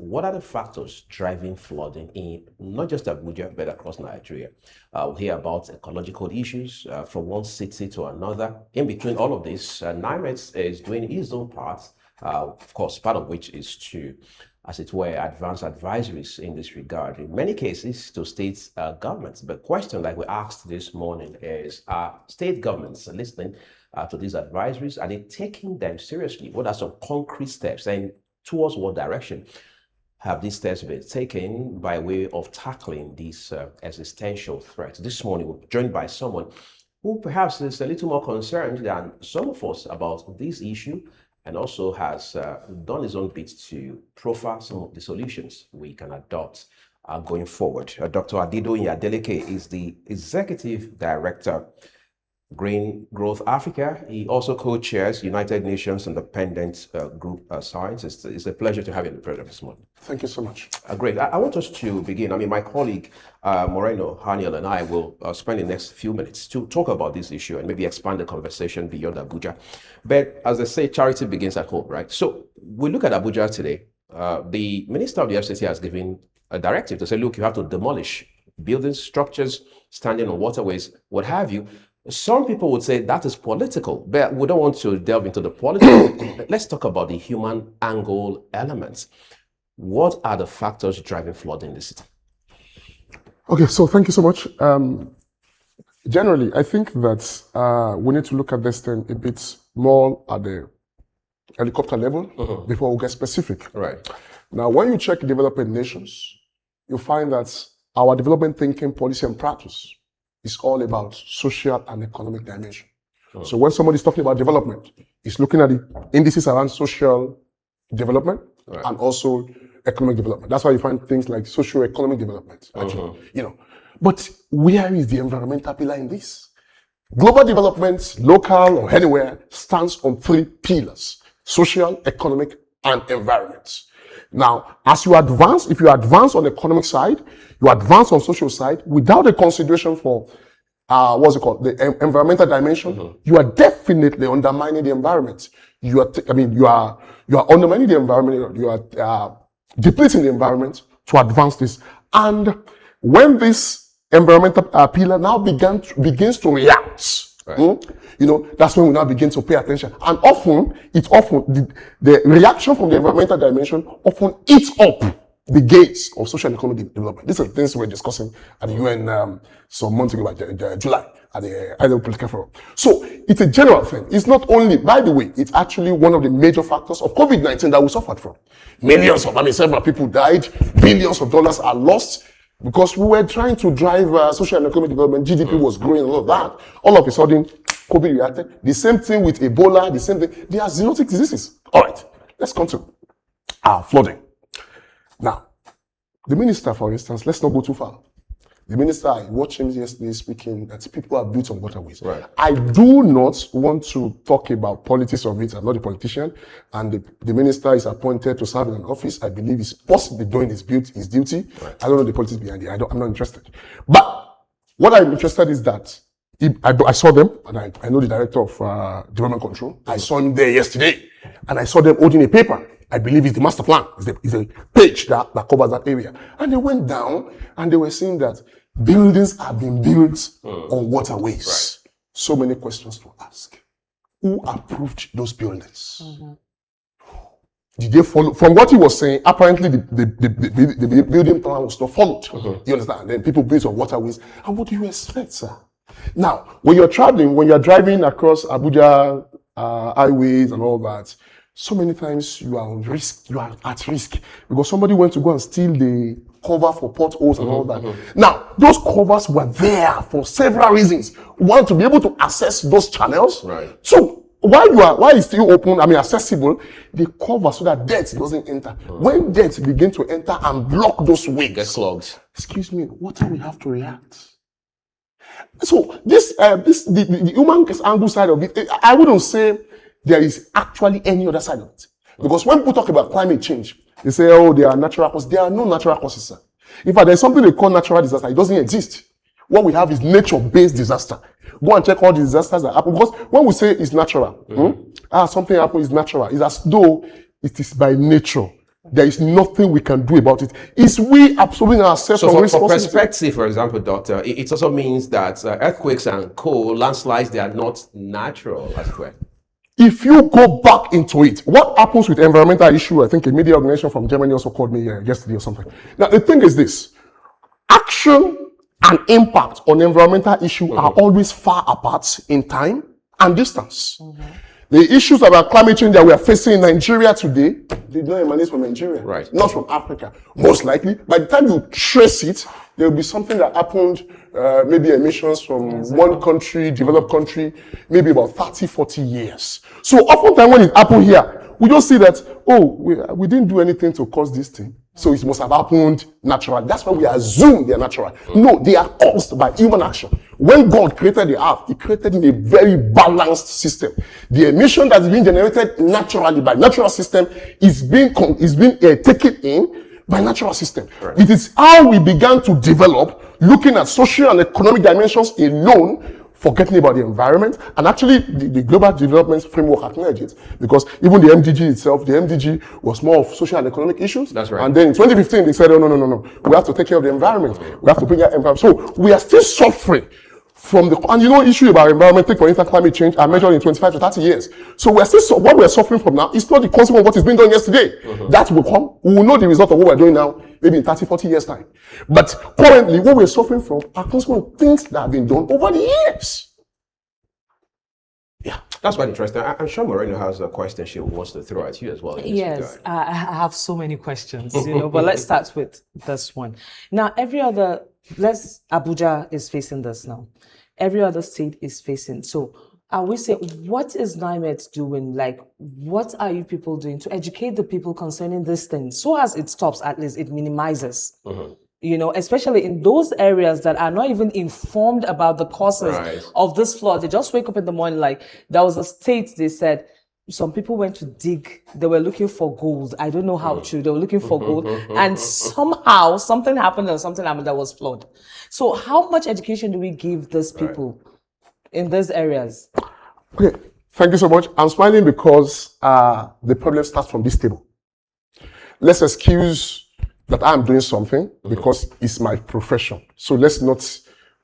what are the factors driving flooding in not just Abuja, but across Nigeria? We'll hear about ecological issues from one city to another. In between all of this, NIMET is doing its own part, of course, part of which is to, as it were, advance advisories in this regard, in many cases to state governments. But question like we asked this morning is, are state governments listening to these advisories? Are they taking them seriously? What are some concrete steps, and towards what direction have these steps been taken by way of tackling these existential threats? This morning, we're joined by someone who perhaps is a little more concerned than some of us about this issue, and also has done his own bit to profile some of the solutions we can adopt going forward. Dr. ADEDOYIN is the Executive Director, Green Growth Africa. He also co-chairs United Nations Independent Group Science. It's a pleasure to have you in the program this morning. Thank you so much. Great. I want us to begin. I mean, my colleague Moreno, Haniel, and I will spend the next few minutes to talk about this issue and maybe expand the conversation beyond Abuja. But as they say, charity begins at home, right? So we look at Abuja today. The Minister of the FCT has given a directive to say, look, you have to demolish buildings, structures, standing on waterways, what have you. Some people would say that is political, but we don't want to delve into the political. Let's talk about the human angle elements. What are the factors driving flooding in the city? Okay, so thank you so much. Generally, I think that we need to look at this thing a bit more at the helicopter level before we get specific. Right. Now, when you check developing nations, you find that our development thinking, policy, and practice is all about social and economic dimension. So when somebody's talking about development, he's looking at the indices around social development and also economic development. That's why you find things like socio-economic development, actually, you know. But where is the environmental pillar in this? Global development, local or anywhere, stands on 3 pillars: social, economic, and environment. Now, as you advance, if you advance on the economic side, you advance on social side without a consideration for the environmental dimension, you are definitely undermining the environment. You are undermining the environment. You are depleting the environment to advance this. And when this environmental pillar now begins to react, you know, that's when we now begin to pay attention. And often, the reaction from the environmental dimension often eats up the gains of social and economic development. These are the things we're discussing at the UN some months ago, July, at the ADELEKE Political Forum. So it's a general thing. It's not only, by the way, it's actually one of the major factors of COVID-19 that we suffered from. Several people died, billions of dollars are lost, because we were trying to drive social and economic development. GDP was growing, all of that. All of a sudden, COVID reacted. The same thing with Ebola, the same thing. They are zoonotic diseases. All right, let's come to flooding. Now, the minister, for instance, let's not go too far. The minister, I watched him yesterday speaking that people are built on waterways. Right. I do not want to talk about politics of it. I'm not a politician. And the minister is appointed to serve in an office. I believe he's possibly doing his duty. Right. I don't know the politics behind it. I'm not interested. But what I'm interested is that I saw them, and I know the director of development control. I saw him there yesterday, and I saw them holding a paper. I believe it's the master plan. It's a page that covers that area. And they went down, and they were saying that buildings have been built on waterways. Right. So many questions to ask. Who approved those buildings? Did they follow? From what he was saying, apparently the building plan was not followed. You understand? Then people built on waterways. And what do you expect, sir? Now, when you're traveling, when you're driving across Abuja highways and all that, so many times you are on risk, you are at risk, because somebody went to go and steal the cover for potholes and all that. Now, those covers were there for several reasons. One, to be able to access those channels. Right. Two, while it's still open, accessible, they cover so that dirt doesn't enter. When dirt begin to enter and block those ways, get clogged. Excuse me, what do we have to react? So the human angle side of it, I wouldn't say there is actually any other side of it. Because when people talk about climate change, they say, oh, there are natural causes. There are no natural causes, sir. In fact, there's something they call natural disaster. It doesn't exist. What we have is nature-based disaster. Go and check all the disasters that happen. Because when we say it's natural, something happened is natural. It's as though it is by nature. there is nothing we can do about it. It's we absolving ourselves from for responsibility. perspective, for example, Doctor, it also means that earthquakes and landslides, they are not natural as well. If you go back into it, what happens with environmental issue? I think a media organization from Germany also called me yesterday or something. Now, the thing is this: action and impact on environmental issue are always far apart in time and distance. The issues about climate change that we are facing in Nigeria today, they don't emanate from Nigeria, right? Not from Africa. Most likely, by the time you trace it, there will be something that happened, maybe emissions from one country, developed country, maybe about 30, 40 years. So oftentimes when it happened here, we just see that, oh, we didn't do anything to cause this thing, so it must have happened naturally. That's why we assume they are natural. No, they are caused by human action. When God created the earth, He created in a very balanced system. The emission that's being generated naturally by natural system is being taken in by natural system. Right. It is how we began to develop, looking at social and economic dimensions alone, forgetting about the environment. And actually, the global development framework acknowledged it, because even the MDG itself, the MDG was more of social and economic issues. That's right. And then in 2015, they said, oh, no. We have to take care of the environment. We have to bring that environment. So we are still suffering from and issue about environment, take for instance climate change, are measured in 25 to 30 years. So we're still, what we're suffering from now is not the consequence of what is being done yesterday. That will come. We will know the result of what we're doing now, maybe in 30, 40 years time. But currently, what we're suffering from are consequences of things that have been done over the years. Yeah, that's quite interesting. I'm sure Moreno has a question she wants to throw at you as well. Yes, I have so many questions, but let's start with this one. Now, Abuja is facing this now. Every other state is facing. So I will say, what is NIMET doing? Like, what are you people doing to educate the people concerning this thing? So as it stops, at least it minimizes. Especially in those areas that are not even informed about the causes of this flood. They just wake up in the morning, like there was a state, they said, some people went to dig, they were looking for gold. I don't know how true, they were looking for gold. And somehow something happened that was flood. So how much education do we give these people in these areas? Okay, thank you so much. I'm smiling because the problem starts from this table. Let's excuse that I'm doing something because it's my profession. So let's not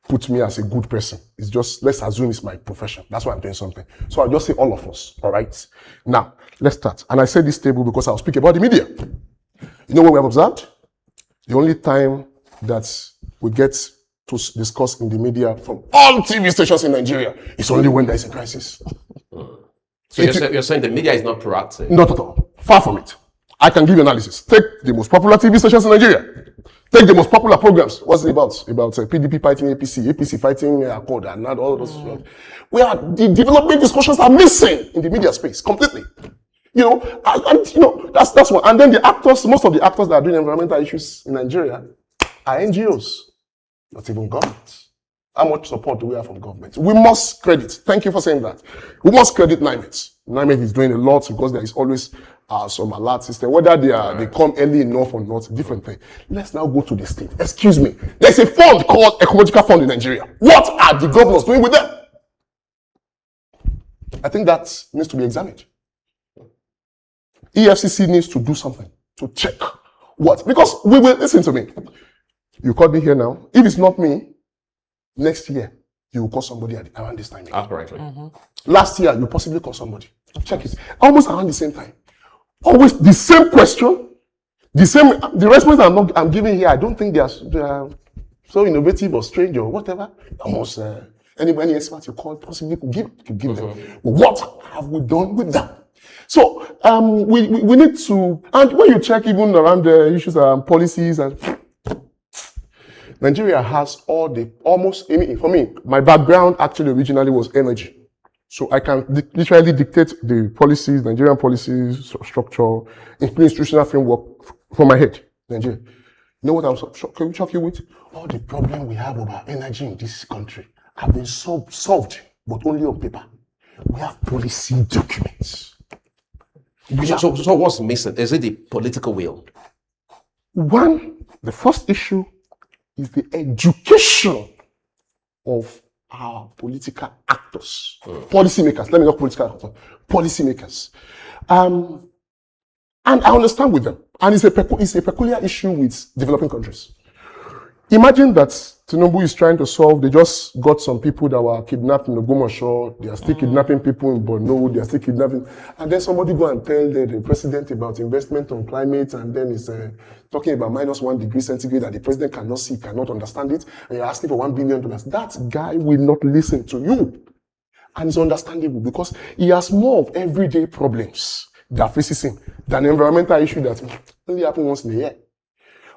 put me as a good person. It's just, let's assume it's my profession. That's why I'm doing something. So I'll just say all of us, all right? Now, let's start. And I say this table because I'll speak about the media. You know what we have observed? The only time that we get to discuss in the media from all TV stations in Nigeria is only when there is a crisis. So you're saying the media is not proactive? Not at all. Far from it. I can give you analysis. Take the most popular TV stations in Nigeria. Take the most popular programs. What's it about? About PDP fighting APC, APC fighting Accord, and not all those. Where the development discussions are missing in the media space completely. That's one. And then the actors, most of the actors that are doing environmental issues in Nigeria are NGOs, not even government. How much support do we have from government? We must credit. Thank you for saying that. We must credit NIMET. NIMET is doing a lot because there is always some alert system. Whether they come early enough or not, different thing. Let's now go to the state. Excuse me. There's a fund called Ecological Fund in Nigeria. What are the governors doing with them? I think that needs to be examined. EFCC needs to do something to check what. Because we will, listen to me. You called me here now. If it's not me, next year, you will call somebody around this time. Correctly. Last year, you possibly call somebody. Check it. Almost around the same time. Always the same question. The response I'm giving here, I don't think they are so innovative or strange or whatever. Almost any expert you call possibly could give them. But what have we done with them? So we need to, and when you check even around the issues around policies and Nigeria has for me, my background actually originally was energy. So I can literally dictate the policies, Nigerian policies, structure, including institutional framework from my head, Nigeria. You know what I was shock you with? All the problem we have about energy in this country have been solved, but only on paper. We have policy documents. So what's missing? Is it the political will? The first issue is the education of our political actors, policymakers. Let me not political actors, policymakers. And I understand with them. And it's a peculiar issue with developing countries. Imagine that Tinubu is trying to solve, they just got some people that were kidnapped in Ogbomoso, they are still kidnapping people in Borno, they are still kidnapping, and then somebody go and tell the president about investment on climate, and then he's talking about -1 degree centigrade that the president cannot see, cannot understand it, and you're asking for $1 billion. That guy will not listen to you. And it's understandable because he has more of everyday problems that faces him than environmental issue that only happen once in a year.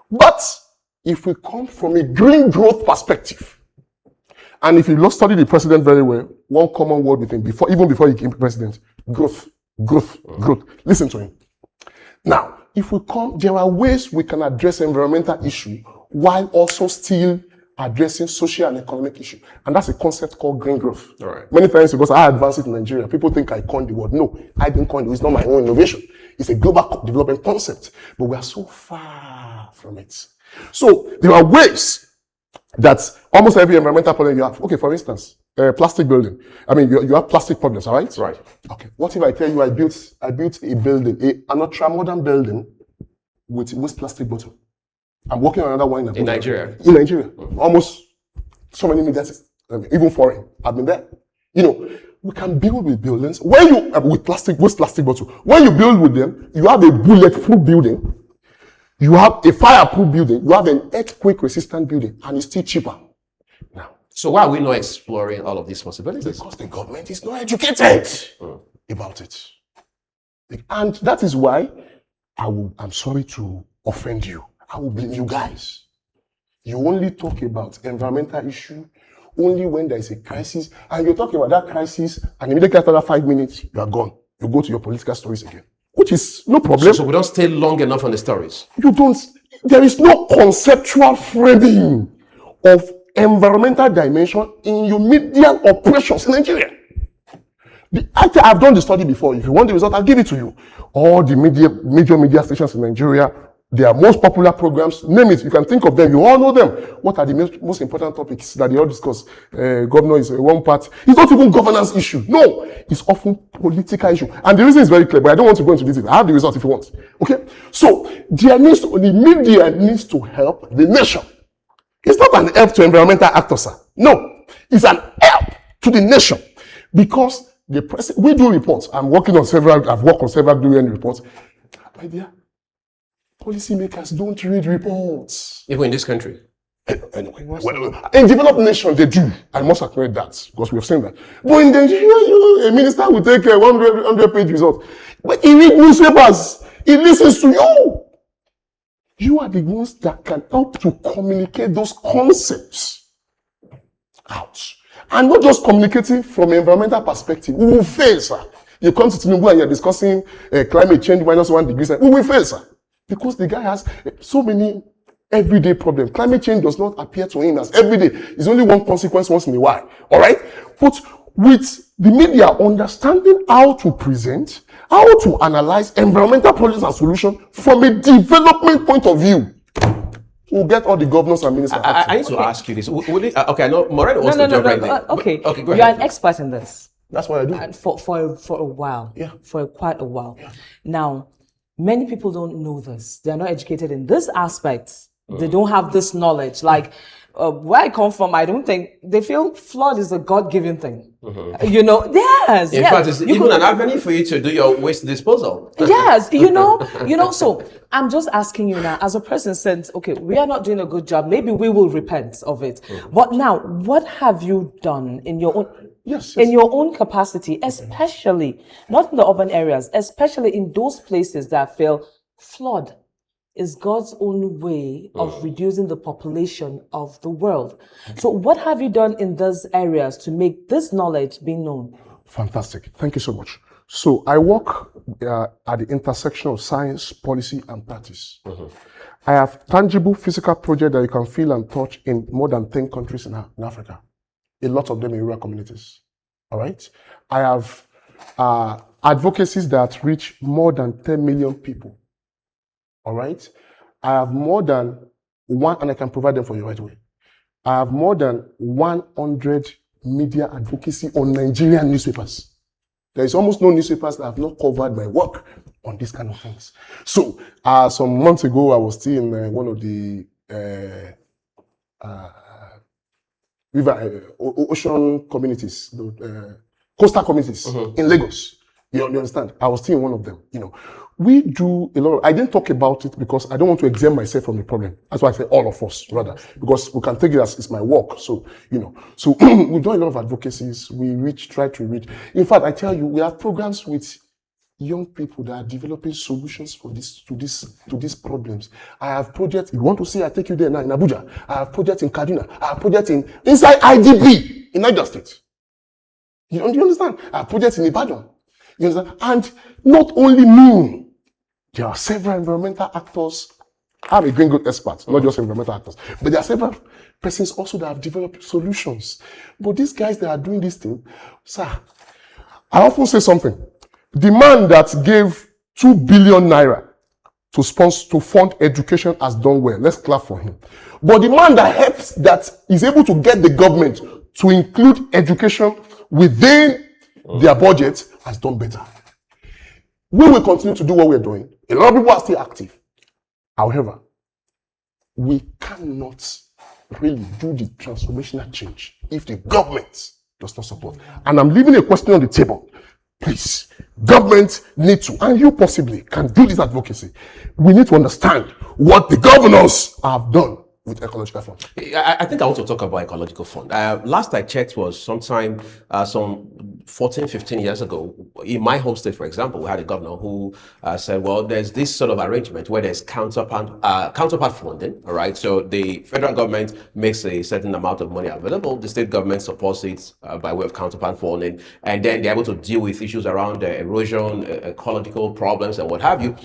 But if we come from a green growth perspective, and if you study the president very well, one common word with him, even before he became president, growth, growth, growth. Listen to him. Now, if we come, there are ways we can address environmental issue while also still addressing social and economic issue. And that's a concept called green growth. All right. Many times, because I advanced it in Nigeria, people think I coined the word. No, I didn't coin it. It's not my own innovation. It's a global development concept. But we are so far from it. So there are ways that almost every environmental problem you have. Okay, for instance, plastic building. I mean, you have plastic problems, all right? Right. Okay. What if I tell you I built a building, an ultra-modern building with waste plastic bottle? I'm working on another one in Nigeria. In Nigeria. Almost so many medias, even foreign. I've been there. You know, we can build with buildings. When you, with waste plastic bottle, when you build with them, you have a bulletproof building. You have a fireproof building, you have an earthquake-resistant building, and it's still cheaper. Now, so why are we not exploring all of these possibilities? Because the government is not educated about it. And that is why I'm sorry to offend you. I will blame you guys. You only talk about environmental issue only when there is a crisis, and you're talking about that crisis, and immediately after that 5 minutes, you are gone. You go to your political stories again. Which is no problem. So we don't stay long enough on the stories. You don't. There is no conceptual framing of environmental dimension in your media operations in Nigeria. I've done the study before. If you want the result, I'll give it to you. All the major media stations in Nigeria, their most popular programs, name it, you can think of them, you all know them. What are the most important topics that they all discuss? Governor is one part. It's not even governance issue. No, it's often political issue. And the reason is very clear, but I don't want to go into detail. I have the result if you want. Okay? So, the media needs to help the nation. It's not an help to environmental actors, sir. No, it's an help to the nation. Because we do reports. I've worked on several UN reports. My dear, policymakers don't read reports. Even in this country. Anyway, in developed nations, they do. I must acknowledge that, because we have seen that. But in Nigeria, a minister will take a 100-page result. But he reads newspapers. He listens to you. You are the ones that can help to communicate those concepts out. And not just communicating from an environmental perspective. We will fail, sir. You come to Tinubu and you're discussing climate change -1 degree. We will fail, sir. Because the guy has so many everyday problems. Climate change does not appear to him as everyday. It's only one consequence once in a while. All right? But with the media understanding how to present, how to analyze environmental problems and solutions from a development point of view, we'll get all the governors and ministers. I need to ask you this. Okay, I know Moreno wants to jump right there. Okay, okay, go you're ahead. an expert in this. That's what I do. And for a while. Yeah. For quite a while. Yeah. Now, many people don't know this. They're not educated in this aspect. They don't have this knowledge. Like, where I come from, I don't think they feel flood is a God-given thing. You know, yes. In fact, it's even an avenue for you to do your waste disposal. Yes, you know. So I'm just asking you now, as a person, since okay, we are not doing a good job, maybe we will repent of it. But now, what have you done in your own? Yes. In your own capacity, especially not in the urban areas, especially in those places that feel flood is God's own way of reducing the population of the world. So what have you done in those areas to make this knowledge be known? Fantastic. Thank you so much. So I work at the intersection of science, policy, and practice. I have tangible physical projects that you can feel and touch in more than 10 countries in Africa. A lot of them in rural communities. All right? I have advocacies that reach more than 10 million people. All right? I have more than and I can provide them for you right away. I have more than 100 media advocacy on Nigerian newspapers. There is almost no newspapers that have not covered my work on these kind of things. So, some months ago, I was still in one of the ocean communities, coastal communities in Lagos. You understand? I was still in one of them. We do a lot I didn't talk about it because I don't want to exempt myself from the problem. That's why I say all of us, rather, because we can take it as it's my work. So, so we've done a lot of advocacies. We try to reach. In fact, I tell you, we have programs with young people that are developing solutions to these problems. I have projects. You want to see? I take you there now in Abuja. I have projects in Kaduna. I have projects inside IDB in Niger State. You understand? I have projects in Ibadan. You understand? And not only me. There are several environmental actors. I'm a green good expert, not just environmental actors. But there are several persons also that have developed solutions. But these guys that are doing this thing, sir, I often say something. The man that gave 2 billion naira to fund education has done well. Let's clap for him. But the man that is able to get the government to include education within their budget has done better. We will continue to do what we're doing. A lot of people are still active. However, we cannot really do the transformational change if the government does not support. And I'm leaving a question on the table. Please, government need to, and you possibly can do this advocacy. We need to understand what the governors have done with ecological fund. I think I want to talk about ecological fund. Last I checked was sometime some 14, 15 years ago. In my home state, for example, we had a governor who said, well, there's this sort of arrangement where there's counterpart funding, all right? So the federal government makes a certain amount of money available. The state government supports it by way of counterpart funding, and then they're able to deal with issues around erosion, ecological problems, and what have you.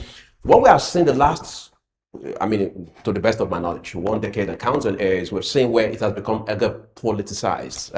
What we have seen the last, to the best of my knowledge, 1 decade and counting, is we've seen where it has become politicized.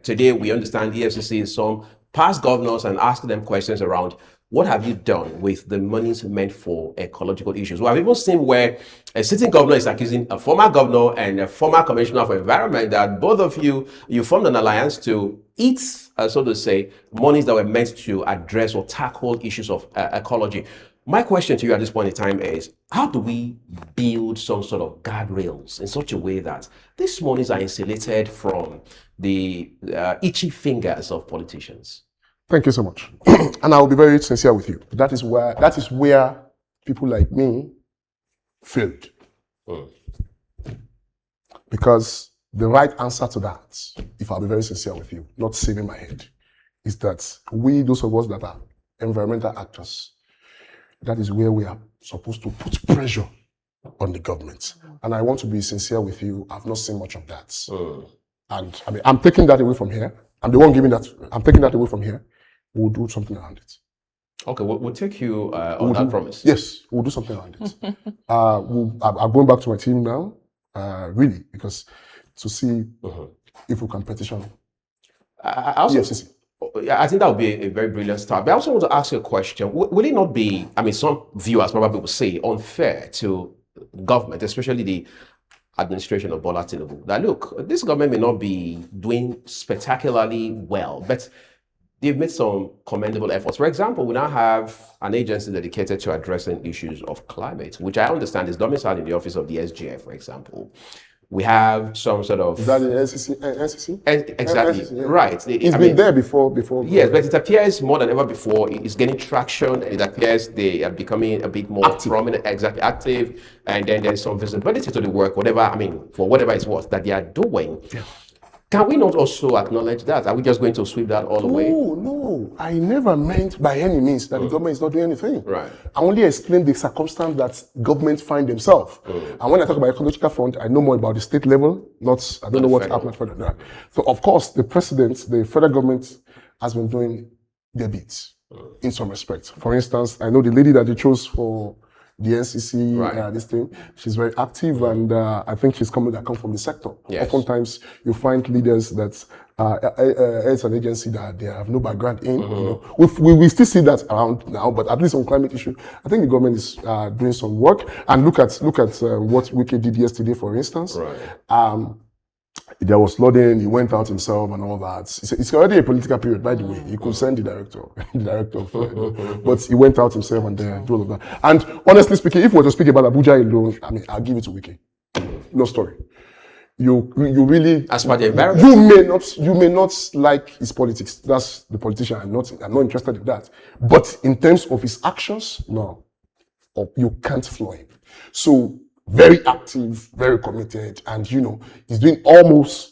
Today, we understand EFCC is some past governors and asking them questions around what have you done with the monies meant for ecological issues. We have even seen where a sitting governor is accusing a former governor and a former commissioner for environment that both of you formed an alliance to eat, so to say, monies that were meant to address or tackle issues of ecology. My question to you at this point in time is, how do we build some sort of guardrails in such a way that these monies are insulated from the itchy fingers of politicians? Thank you so much. And I will be very sincere with you. That is where people like me failed. Because the right answer to that, if I'll be very sincere with you, not saving my head, is that we, those of us that are environmental actors, that is where we are supposed to put pressure on the government. And I want to be sincere with you, I've not seen much of that. And I'm taking that away from here. I'm the one giving that. I'm taking that away from here. We'll do something around it. Okay, we'll take you on that promise. Yes, we'll do something around it. I'm going back to my team now, really, because to see if we can petition EFCC. I think that would be a very brilliant start. But I also want to ask you a question. Will it not be, some viewers probably will say, unfair to government, especially the administration of Bola Tinubu, that look, this government may not be doing spectacularly well, but they've made some commendable efforts. For example, we now have an agency dedicated to addressing issues of climate, which I understand is domiciled in the office of the SGF, for example. We have some sort of... Is that the NCC? Exactly, NCC, yeah. Right. It's been there before. Yes, but it appears more than ever before, it's gaining traction, and it appears they are becoming a bit more prominent, exactly, active, and then there's some visibility to the work, for whatever it's worth, that they are doing. Yeah. Can we not also acknowledge that? Are we just going to sweep that all away? No. I never meant by any means that the government is not doing anything. Right. I only explained the circumstance that governments find themselves. And when I talk about ecological fund, I know more about the state level, I don't know what happened further. So of course, the president, the federal government has been doing their bits in some respects. For instance, I know the lady that they chose for the NCC, this thing, she's very active, and I think she's come from the sector. Yes. Oftentimes, you find leaders that it's an agency that they have no background in. We still see that around now, but at least on climate issue, I think the government is doing some work. And look at what Wike did yesterday, for instance. Right. there was flooding, he went out himself and all that. It's already a political period, by the way. He could send the director, of flood, but he went out himself and do all of that. And honestly speaking, if we were to speak about Abuja alone, I mean, I'll give it to Wiki. No story. You really, as per the environment, you may not like his politics. That's the politician. I'm not interested in that. But in terms of his actions, no, you can't floor him. So very active, very committed, and he's doing almost.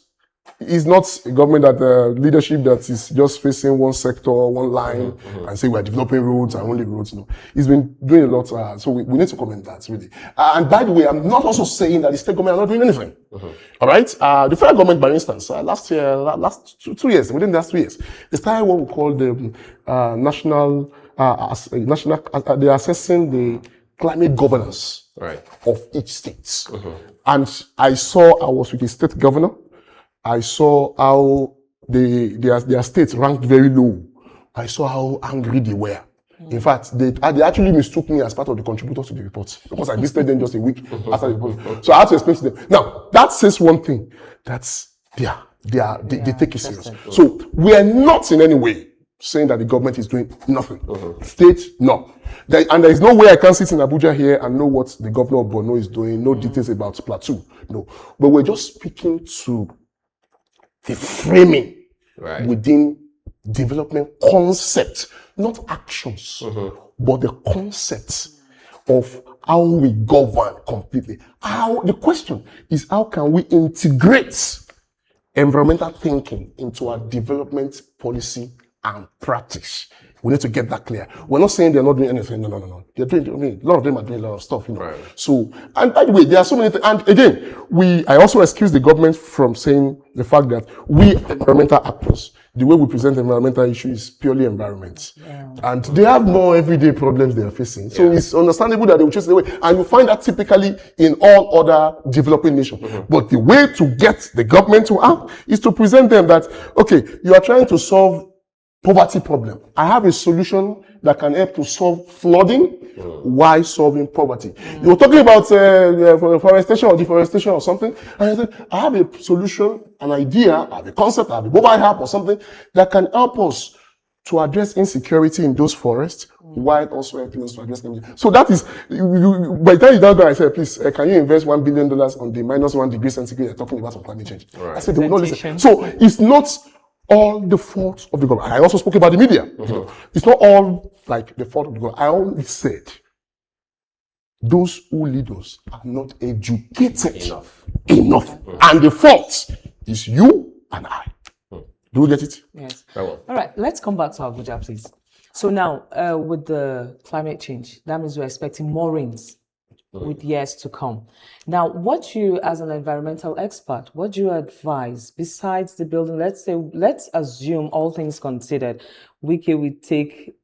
It's not a government leadership that is just facing one sector, one line, and say we're developing roads and only roads. No, he's been doing a lot. So we need to comment that really. And by the way, I'm not also saying that the state government are not doing anything. All right, the federal government, for instance, last 2 years, within the last 2 years, they started what we call the national. They're assessing the climate governance of each state. And I was with the state governor. I saw how their states ranked very low. I saw how angry they were. In fact, they actually mistook me as part of the contributors to the report because I visited them just a week after the report. So I had to explain to them. Now, that says one thing. That's they take it serious. So we are not in any way saying that the government is doing nothing. State, no. And there is no way I can sit in Abuja here and know what the governor of Borno is doing, no details about Plateau. No. But we're just speaking to the framing within development concept, not actions, but the concepts of how we govern completely. The question is, how can we integrate environmental thinking into our development policy and practice? We need to get that clear. We're not saying they're not doing anything. No. They're doing, a lot of them are doing a lot of stuff, So, and by the way, there are so many things. And again, I also excuse the government from saying the fact that we environmental actors, the way we present environmental issues is purely environment. And they have more everyday problems they are facing. So it's understandable that they will choose the way. And you find that typically in all other developing nations. But the way to get the government to act is to present them that, okay, you are trying to solve poverty problem. I have a solution that can help to solve flooding while solving poverty. You were talking about forestation or deforestation or something, and I said, I have a solution, an idea, I have a concept, I have a mobile app or something that can help us to address insecurity in those forests while also helping us to address them. So that is, by the time you don't go, I said, please, can you invest $1 billion on the -1 degree centigrade you're talking about on climate change? I said, they will not listen. So it's not all the fault of the government. I also spoke about the media. It's not all like the fault of the government. I always said those who lead us are not educated enough. And the fault is you and I. Do you get it? Yes. All right, let's come back to Abuja, please. So now, with the climate change, that means we're expecting more rains with years to come. Now, what you, as an environmental expert, what do you advise besides the building? Let's assume all things considered, Wiki we do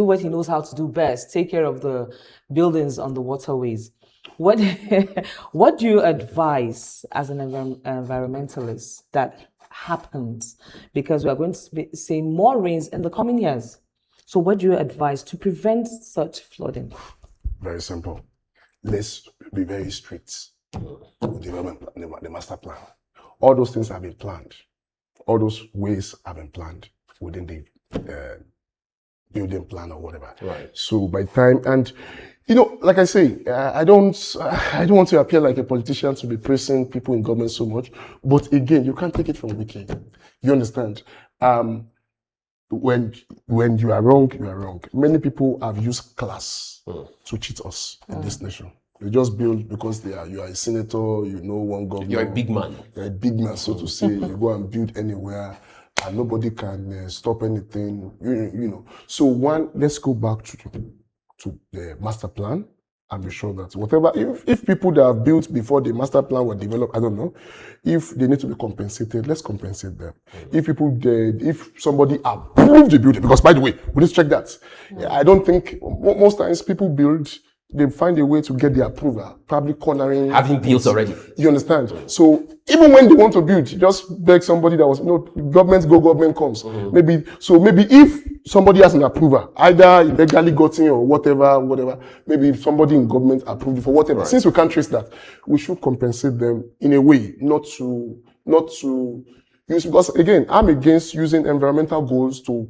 what he knows how to do best, take care of the buildings on the waterways. What do you advise as an environmentalist that happens? Because we are going to see more rains in the coming years. So what do you advise to prevent such flooding? Very simple. Let's be very strict with the master plan. All those things have been planned. All those ways have been planned within the building plan or whatever. So by time, and like I say, I don't want to appear like a politician to be praising people in government so much. But again, you can't take it from Wiki. You understand? When you are wrong, you are wrong. Many people have used class to cheat us in this nation. They just build because you are a senator, one governor. You're a big man. You're a big man, so to say. You go and build anywhere, and nobody can stop anything. So let's go back to the master plan and be sure that whatever, if people that have built before the master plan were developed, I don't know, if they need to be compensated, let's compensate them. If somebody approved the building, because by the way, we need to check that. I don't think, most times people build they find a way to get the approval, probably cornering. Having built already. You understand? So even when they want to build, just beg somebody that was, government go, government comes. Maybe if somebody has an approval, either illegally gotten or whatever, maybe if somebody in government approved it for whatever. Right. Since we can't trace that, we should compensate them in a way, not to use, because again, I'm against using environmental goals to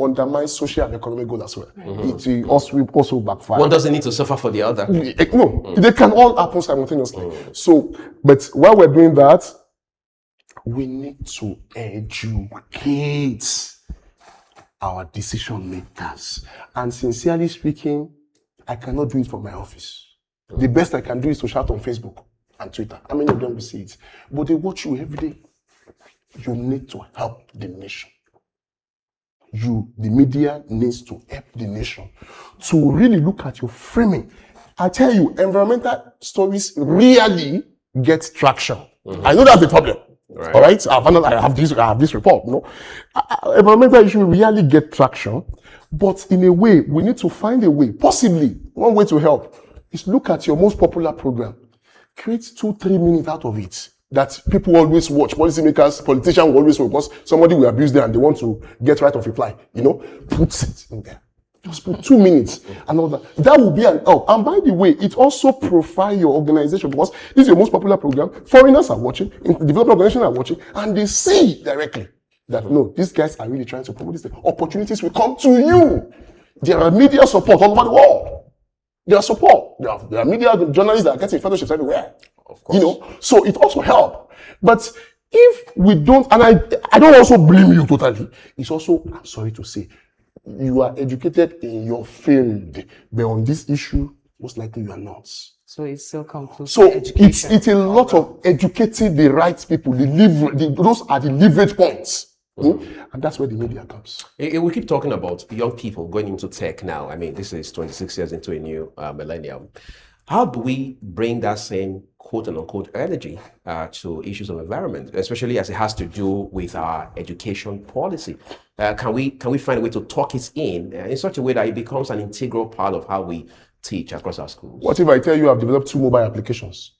undermine social and economic goals as well. It will also backfire. One doesn't need to suffer for the other. No, they can all happen simultaneously. So, but while we're doing that, we need to educate our decision makers. And sincerely speaking, I cannot do it from my office. The best I can do is to shout on Facebook and Twitter. How many of them will see it? But they watch you every day. You need to help the nation. The media needs to help the nation to really look at your framing. I tell you, environmental stories really get traction. I know that's the problem. Right. All right, I have this report. Environmental issue really get traction, but in a way, we need to find a way. Possibly, one way to help is look at your most popular program, create 2-3 minutes out of it that people always watch. Policymakers, politicians will always watch because somebody will abuse them and they want to get right of reply. Put it in there. Just put 2 minutes and all that. That will be an help. And by the way, it also profile your organization because this is your most popular program. Foreigners are watching, developed organizations are watching, and they see directly that no, these guys are really trying to promote this thing. Opportunities will come to you. There are media support all over the world. There are support. There are media journalists that are getting fellowships everywhere. Of course. So it also helps. But if we don't, and I don't also blame you totally, it's also, I'm sorry to say, you are educated in your field, but on this issue, most likely you are not. So it still comes close to education. It's a lot of educating the right people. Those are the leverage points. And that's where the media comes. We keep talking about young people going into tech now. I mean, this is 26 years into a new millennium. How do we bring that same quote unquote energy to issues of environment, especially as it has to do with our education policy? Can we find a way to talk it in such a way that it becomes an integral part of how we teach across our schools? What if I tell you I've developed 2 mobile applications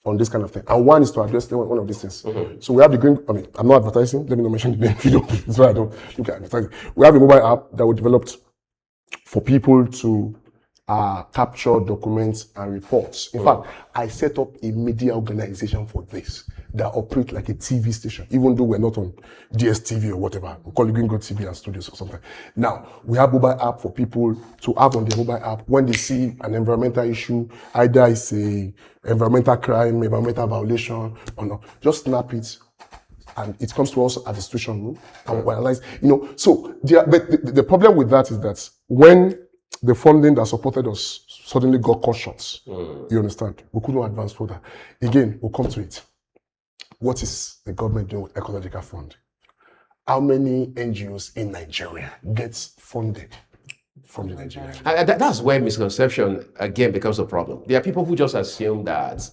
on this kind of thing? And one is to address one of these things. So we have the green, I'm not advertising, let me not mention the name. That's why I don't look at advertising. We have a mobile app that we developed for people to capture documents and reports. In fact, I set up a media organization for this that operate like a TV station, even though we're not on DSTV or whatever. We call it Green Goat TV and Studios or something. Now, we have mobile app for people to have on their mobile app when they see an environmental issue, either it's a environmental crime, environmental violation, or not. Just snap it, and it comes to us at the situation room, and we analyze. So but the problem with that is that when the funding that supported us suddenly got cut short. You understand? We couldn't advance further. Again, we'll come to it. What is the government doing with ecological fund? How many NGOs in Nigeria gets funded from the Nigerian? That's where misconception again becomes a problem. There are people who just assume that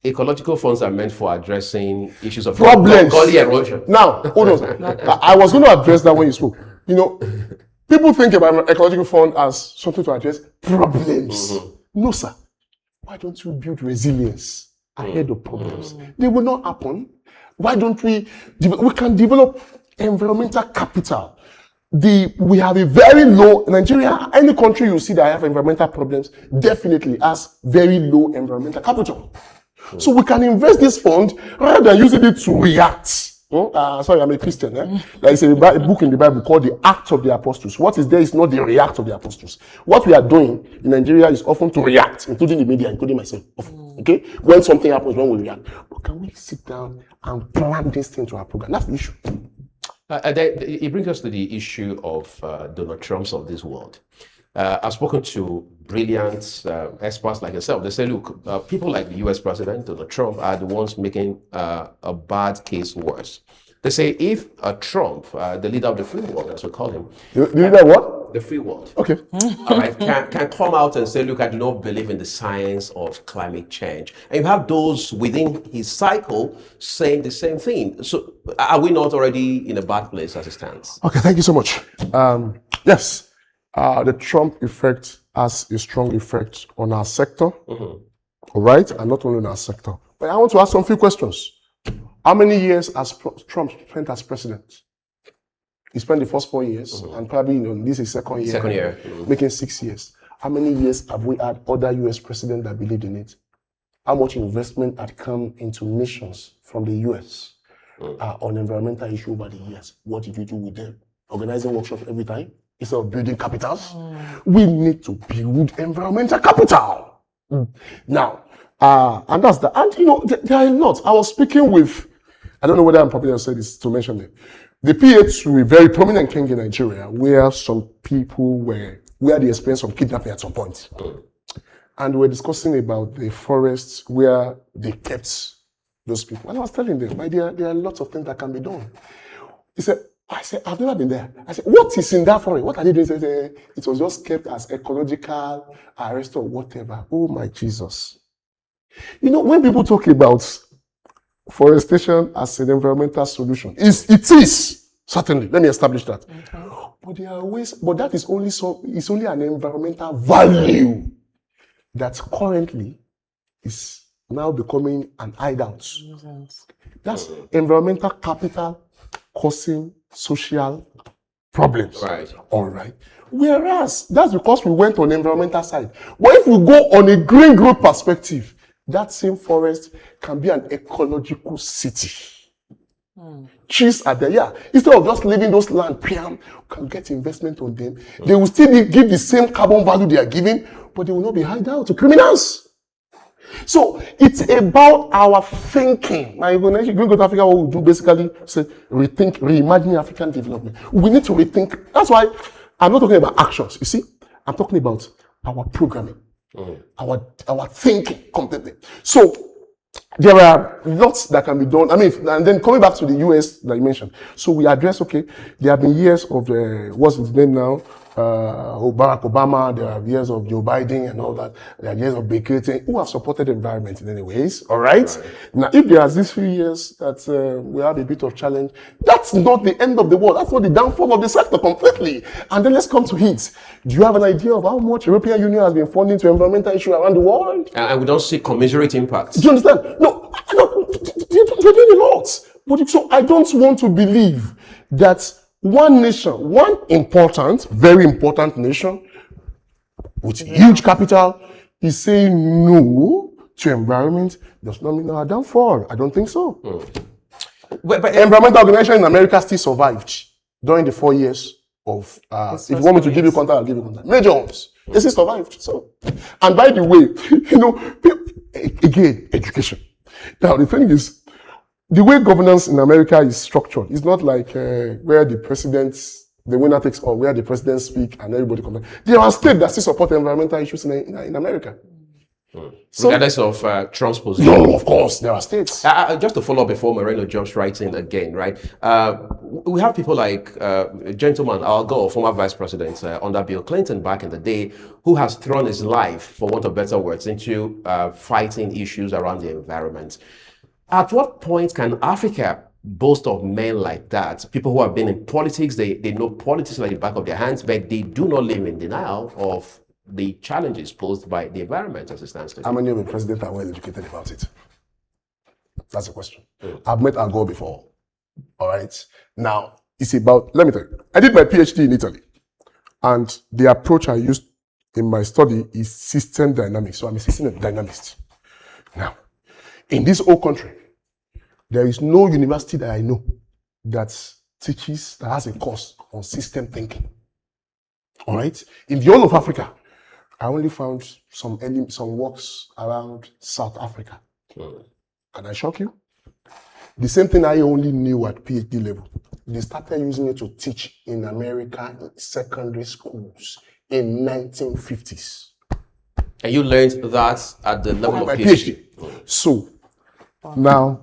ecological funds are meant for addressing issues of problems. Gully erosion. Now, hold on. I was going to address that when you spoke. People think about an ecological fund as something to address problems. No, sir. Why don't you build resilience ahead of problems? They will not happen. Why don't we can develop environmental capital. We have a very low, Nigeria, any country you see that have environmental problems definitely has very low environmental capital. So we can invest this fund rather than using it to react. Sorry, I'm a Christian. There is a book in the Bible called the Acts of the Apostles. What is there is not the react of the apostles. What we are doing in Nigeria is often to react, including the media, including myself. Okay? When something happens, when we react. But can we sit down and plan this thing to our program? That's the issue. It brings us to the issue of Donald Trump's of this world. I've spoken to brilliant experts like yourself. They say, look, people like the US President, Donald Trump, are the ones making a bad case worse. They say if Trump, the leader of the free world, as we call him. The leader what? The free world. Okay. All right, can come out and say, look, I do not believe in the science of climate change. And you have those within his cycle saying the same thing. So are we not already in a bad place as it stands? Okay, thank you so much. Yes. The Trump effect has a strong effect on our sector, all right, and not only on our sector. But I want to ask some few questions. How many years has Trump spent as president? He spent the first 4 years, and probably this is second year. Second year. Making 6 years. How many years have we had other US presidents that believed in it? How much investment had come into nations from the US on environmental issue over the years? What did you do with them? Organizing workshops every time instead of building capitals? We need to build environmental capital. Now, and that's the, and there are a lot. I was speaking with, I don't know whether I'm probably going to say this to mention it. The PH to a very prominent king in Nigeria, where some people were, where they experienced some kidnapping at some point. And we're discussing about the forests where they kept those people. And I was telling them, my dear, there are lots of things that can be done. He said, I've never been there. I said, what is in that forest? What are they doing? He said, it was just kept as ecological arrest or whatever. Oh my Jesus. When people talk about forestation as an environmental solution, it is, certainly. Let me establish that. But there are ways, but that is only it's only an environmental value that currently is now becoming an hideout. That's environmental capital causing social problems. Right. All right. Whereas that's because we went on the environmental side. But if we go on a green growth perspective, that same forest can be an ecological city. Trees are there, yeah. Instead of just leaving those land, can get investment on them. They will still give the same carbon value they are giving, but they will not be hideout to criminals. So it's about our thinking. My Green Growth Africa, what we do basically say rethink, reimagine African development. We need to rethink. That's why I'm not talking about actions. You see, I'm talking about our programming, our thinking completely. So there are lots that can be done. I mean, and then coming back to the US that you mentioned. So we address, okay, there have been years of what's his name now? Barack Obama, there are years of Joe Biden and all that. There are years of Bill Clinton who have supported the environment in any ways. All right? Now, if there are these few years that we have a bit of challenge, that's not the end of the world. That's not the downfall of the sector completely. And then let's come to it. Do you have an idea of how much European Union has been funding to environmental issues around the world? And we don't see commensurate impacts. Do you understand? No, they're doing a lot. But so I don't want to believe that one nation, one important, very important nation with huge capital is saying no to environment. Does not mean our downfall. I don't think so. But environmental organization in America still survived during the 4 years of, if you want me to give you contact, I'll give you contact. Major ones. They still survived. So, and by the way, again, education. Now, the thing is, the way governance in America is structured is not like where the winner takes all, where the president speaks and everybody comes. There are states that still support environmental issues in America. So, regardless of Trump's position. No, of course, there are states. Just to follow up before Moreno jumps right in again, right? We have people like gentleman Al Gore, former vice president under Bill Clinton back in the day, who has thrown his life, for want of better words, into fighting issues around the environment. At what point can Africa boast of men like that? People who have been in politics, they know politics like the back of their hands, but they do not live in denial of the challenges posed by the environment as it stands today. How many of the presidents are well educated about it? That's the question. I've met Al Gore before. All right. Now, it's about, let me tell you, I did my PhD in Italy. And the approach I used in my study is system dynamics. So I'm a system dynamist. Now, in this whole country, there is no university that I know that has a course on system thinking. All right? In the whole of Africa, I only found some works around South Africa. Can I shock you? The same thing I only knew at PhD level. They started using it to teach in America in secondary schools in 1950s. And you learned that at the level of PhD. So, now,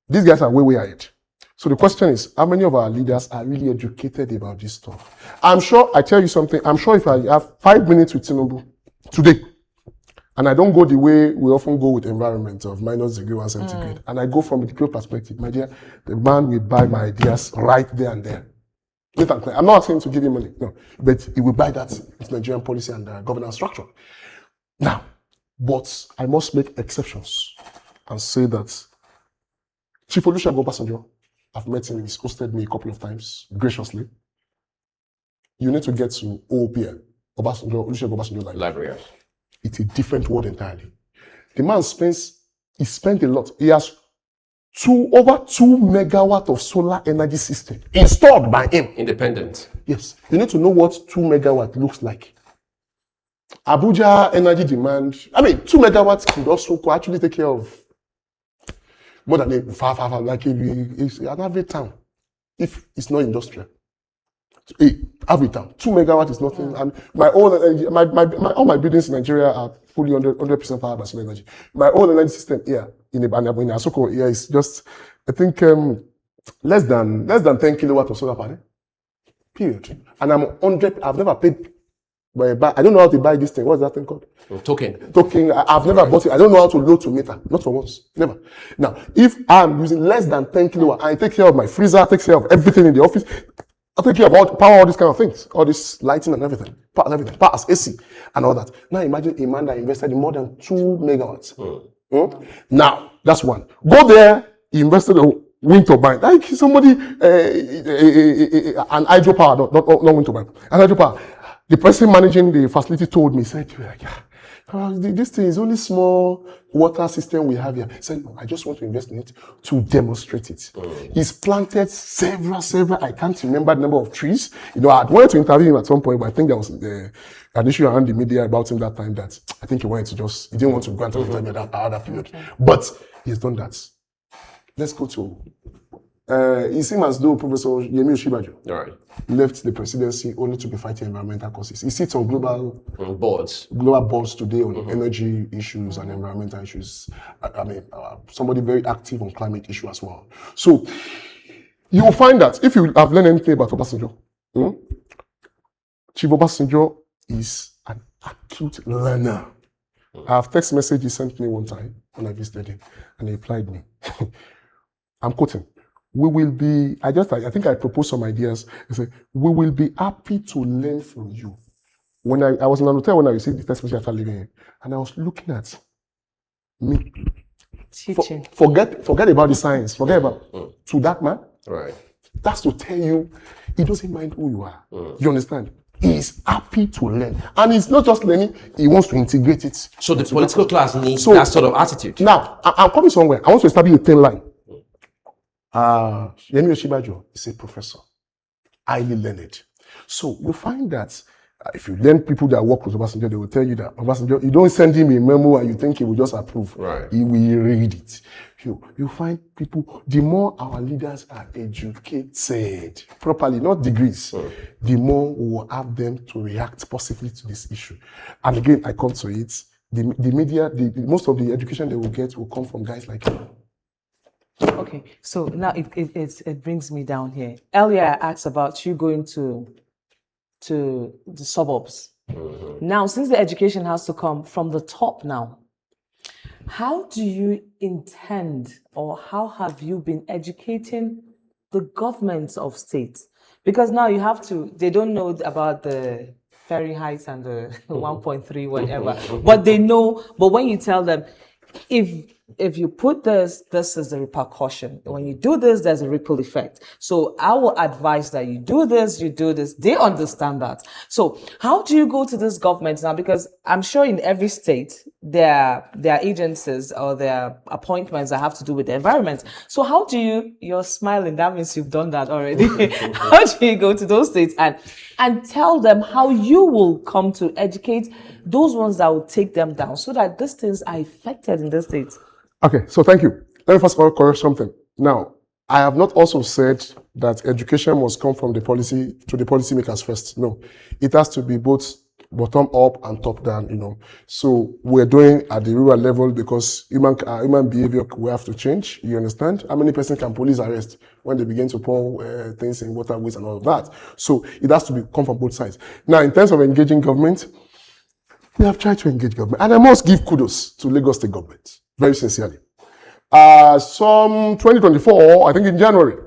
these guys are way ahead. So the question is, how many of our leaders are really educated about this stuff? I'm sure, I tell you something, I'm sure if I have 5 minutes with Tinubu today, and I don't go the way we often go with environment of -degree 1 centigrade, and I go from a degree perspective, my dear, the man will buy my ideas right there and there. I'm not asking him to give him money, no, but he will buy that with Nigerian policy and governance structure. Now, but I must make exceptions and say that Chief Olusegun Obasanjo, I've met him, he's hosted me a couple of times graciously. You need to get to OOPL, Olusegun Obasanjo Library. It's a different world entirely. The man spent a lot. He has over 2 megawatt of solar energy system installed by him. Independent. Yes. You need to know what 2 megawatt looks like. Abuja energy demand, 2 megawatts could actually take care of more than like it's an average town if it's not industrial. Average town, 2 megawatts is nothing. And all my buildings in Nigeria are fully 100% powered by solar energy. My own energy system here in Asoko here is just, I think, less than 10 kilowatts of solar panel. Period. And I've never paid. But I don't know how to buy this thing. What's that thing called? Token. I've never bought it. I don't know how to load to meter. Not for once. Never. Now, if I'm using less than 10 kilowatt, I take care of my freezer, I take care of everything in the office. I take care of all these kind of things. All this lighting and everything. Power, AC, and all that. Now imagine a man that invested in more than 2 megawatts. Now, that's one. Go there, he invested in wind turbine. Like somebody, an hydropower, not wind turbine. An hydropower. The person managing the facility told me, said, this thing is only small water system we have here. He said, no, I just want to invest in it to demonstrate it. He's planted several, I can't remember the number of trees. I wanted to interview him at some point, but I think there was an issue around the media about him that time that I think he didn't want to grant an interview at that period. Okay. But he's done that. Let's go to, it seems as though Professor Yemi Osinbajo left the presidency only to be fighting environmental causes. He sits on global boards today on energy issues and environmental issues. Somebody very active on climate issue as well. So you will find that if you have learned anything about Obasanjo, Chief Obasanjo is an acute learner. I have text message he sent me one time when I visited him, and he replied me. I'm quoting. We will be, I think I proposed some ideas. I said, we will be happy to learn from you. When I was in an hotel when I received the text message after leaving him, and I was looking at me. Teaching. Forget about the science. Forget about to that man. Right. That's to tell you, he doesn't mind who you are. You understand? He's happy to learn. And he's not just learning, he wants to integrate it. So the political class needs that sort of attitude. Now, I'm coming somewhere. I want to establish a thin line. Yemi Osinbajo is a professor, highly learned. So you find that if you learn people that work with Obasanjo, they will tell you that Obasanjo, you don't send him a memo and you think he will just approve. Right. He will read it. You find people, the more our leaders are educated properly, not degrees, the more we will have them to react positively to this issue. And again, I come to it, the media, most of the education they will get will come from guys like you. Okay, so now it brings me down here. Earlier I asked about you going to the suburbs. Now, since the education has to come from the top now, how do you intend, or how have you been educating the governments of states? Because now you have to, they don't know about the ferry heights and the 1.3 whatever, but they know, but when you tell them, if you put this is the repercussion. When you do this, there's a ripple effect. So I will advise that you do this. They understand that. So how do you go to this government now? Because I'm sure in every state, there are agencies or there are appointments that have to do with the environment. So how do you're smiling, that means you've done that already. How do you go to those states and tell them how you will come to educate those ones that will take them down so that these things are affected in the states? Okay, so thank you. Let me first of all correct something. Now, I have not also said that education must come from the policy to the policymakers first. No, it has to be both bottom up and top down, So we're doing at the rural level because human behavior will have to change. You understand? How many persons can police arrest when they begin to pour things in waterways and all of that? So it has to come from both sides. Now, in terms of engaging government, we have tried to engage government, and I must give kudos to Lagos State government, very sincerely. Some 2024, I think in January,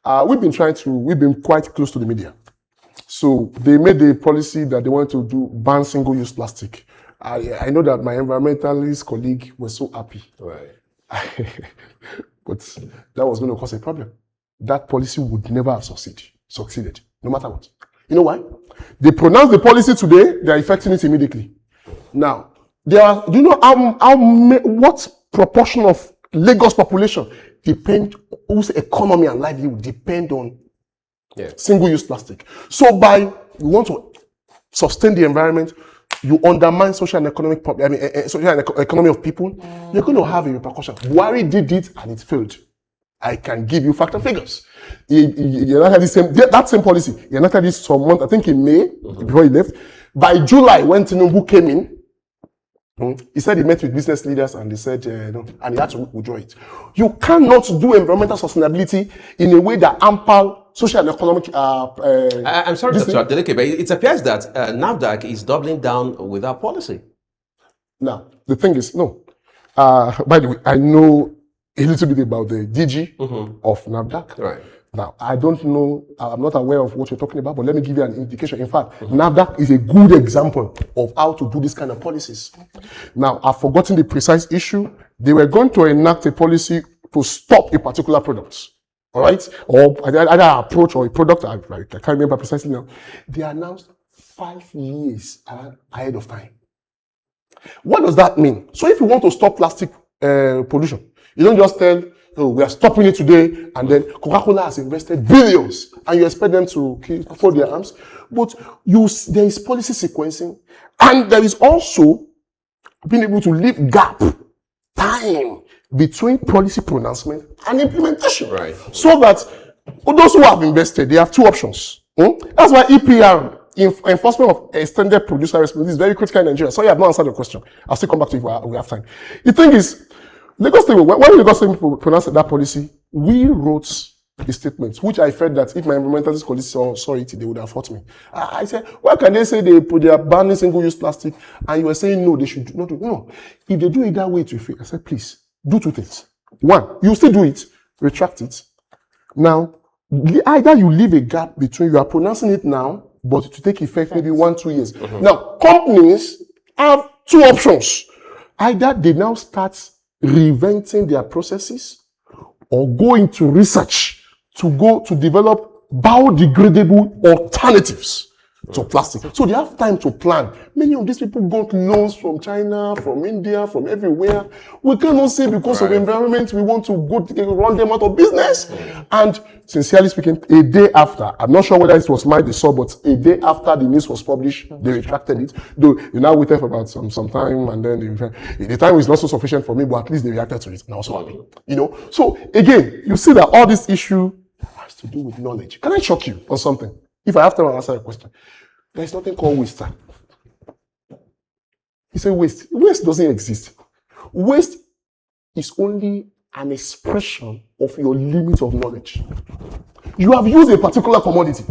We've been quite close to the media. So they made a policy that they want to ban single-use plastic. I know that my environmentalist colleague was so happy. Right. But that was going to cause a problem. That policy would never have succeeded, no matter what. You know why? They pronounce the policy today, they are effecting it immediately. Now, do you know what proportion of Lagos population whose economy and livelihood depend on single-use plastic? So you want to sustain the environment, you undermine social and economic social and economy of people, you're going to have a repercussion. Buhari did it and it failed. I can give you fact and figures. That same policy, he enacted this some month, I think in May, before he left. By July, when Tinubu came in, he said he met with business leaders and they said, no, and he had to withdraw it. You cannot do environmental sustainability in a way that ample social and economic... I'm sorry, Dr. Adeleke, but it appears that NAFDAC is doubling down with our policy. Now, the thing is, no. By the way, I know a little bit about the DG of NAFDAC. Right. Now, I don't know, I'm not aware of what you're talking about, but let me give you an indication. In fact, NAFDAC is a good example of how to do this kind of policies. Now, I've forgotten the precise issue. They were going to enact a policy to stop a particular product. All right? Or either an approach or a product, I can't remember precisely now. They announced 5 years ahead of time. What does that mean? So if you want to stop plastic pollution, you don't just tell, oh, we are stopping it today, and then Coca-Cola has invested billions, and you expect them to fold their arms. But there is policy sequencing, and there is also being able to leave gap, time, between policy pronouncement and implementation. Right. So that those who have invested, they have 2 options. That's why EPR, enforcement of extended producer responsibility, is very critical in Nigeria. Sorry, I have not answered the question. I'll still come back to it if we have time. The thing is, Lagos State, when Lagos State people pronounced that policy, we wrote a statement, which I felt that if my environmentalist colleagues saw it, they would have fought me. I said, why can they say they are banning single-use plastic, and you were saying no, they should not do it? No. If they do it that way, it will fail. I said, please, do 2 things. 1, you still do it, retract it. Now, either you leave a gap between, you are pronouncing it now, but to take effect maybe 1-2 years. Now, companies have 2 options. Either they now start reinventing their processes or go into research to develop biodegradable alternatives to plastic. So they have time to plan. Many of these people got loans from China, from India, from everywhere. We cannot say because of environment we want to run them out of business. And sincerely speaking, a day after, I'm not sure whether it was they saw, but a day after the news was published, they retracted it. Though you now waited for about some time, and then the time is not so sufficient for me, but at least they reacted to it. And I was so happy. You know. So again, you see that all this issue has to do with knowledge. Can I shock you on something? If I have time, I'll answer a question. There is nothing called waste. You say waste. Waste doesn't exist. Waste is only an expression of your limit of knowledge. You have used a particular commodity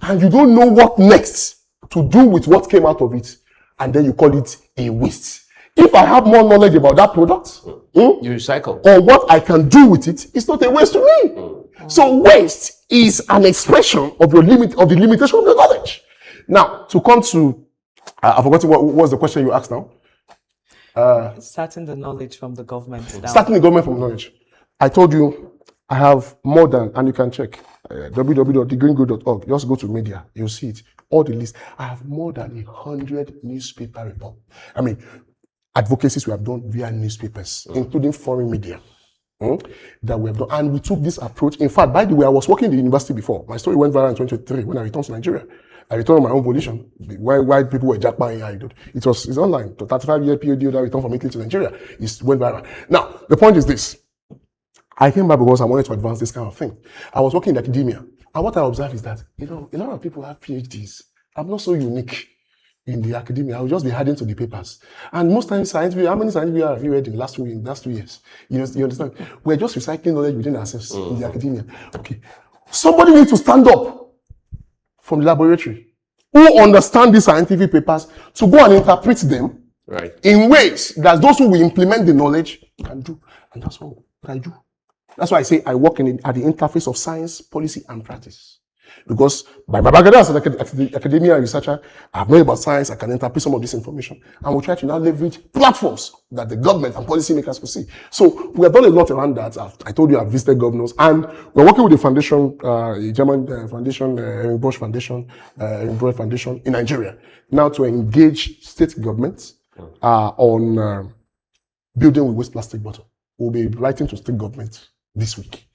and you don't know what next to do with what came out of it, and then you call it a waste. If I have more knowledge about that product, you recycle, or what I can do with it, it's not a waste to me. So waste is an expression of your limit, of the limitation of your knowledge. Now, to come to, I've forgotten what was the question you asked now. Starting the knowledge from the government. Starting the government from knowledge. I told you, I have more than, and you can check, www.thegreengo.org. Just go to media, you'll see it. All the list. I have more than 100 newspaper reports. I mean, advocacies we have done via newspapers, including foreign media. That we have done. And we took this approach. In fact, by the way, I was working in the university before. My story went viral in 2023 when I returned to Nigeria. I returned on my own volition. Why people were jackpotting, it's online. The 35-year PhD that returned from Italy to Nigeria, it went viral. Now, the point is this. I came back because I wanted to advance this kind of thing. I was working in academia. And what I observed is that, a lot of people have PhDs. I'm not so unique in the academia. I will just be adding to the papers. And most times, how many science videos have you read in the last 2 years? You understand? We're just recycling knowledge within ourselves in the academia. Okay. Somebody needs to stand up from the laboratory who understand these scientific papers to go and interpret them in ways that those who will implement the knowledge can do. And that's what I do. That's why I say I work at the interface of science, policy, and practice. Because by my background as an academia researcher, I've known about science, I can interpret some of this information, and we'll try to now leverage platforms that the government and policymakers will see. So we have done a lot around that. I told you I've visited governors, and we're working with the foundation, a German foundation, Erin Bosch Foundation, in Nigeria, now to engage state governments on building with waste plastic bottle. We'll be writing to state governments this week.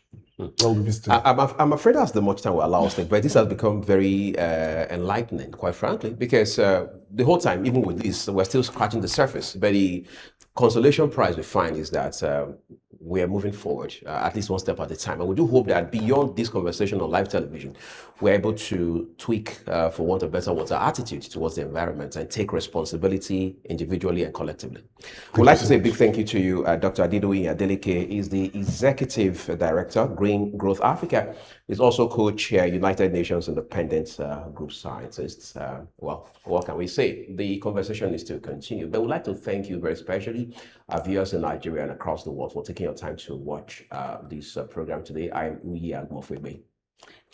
I'm afraid that's the much time we allow us, but this has become very enlightening, quite frankly, because the whole time, even with this, we're still scratching the surface. But the consolation prize we find is that we are moving forward, at least one step at a time. And we do hope that beyond this conversation on live television, we're able to tweak, for want of better words, our attitude towards the environment and take responsibility individually and collectively. We'd like to say a big thank you to you, Dr. ADEDOYIN Adeleke. Is the Executive Director, Green Growth Africa. Is also co-chair, United Nations Independent Group Scientists. Well, what can we say? The conversation is to continue, but we'd like to thank you very especially, our viewers in Nigeria and across the world, for taking your time to watch this program today. I'm Uyi Agmofebe.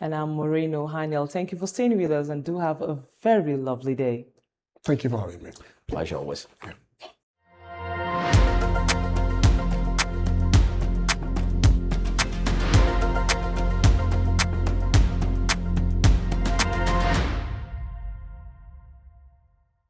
And I'm Moreno Haniel. Thank you for staying with us, and do have a very lovely day. Thank you for having me. Pleasure always. Yeah.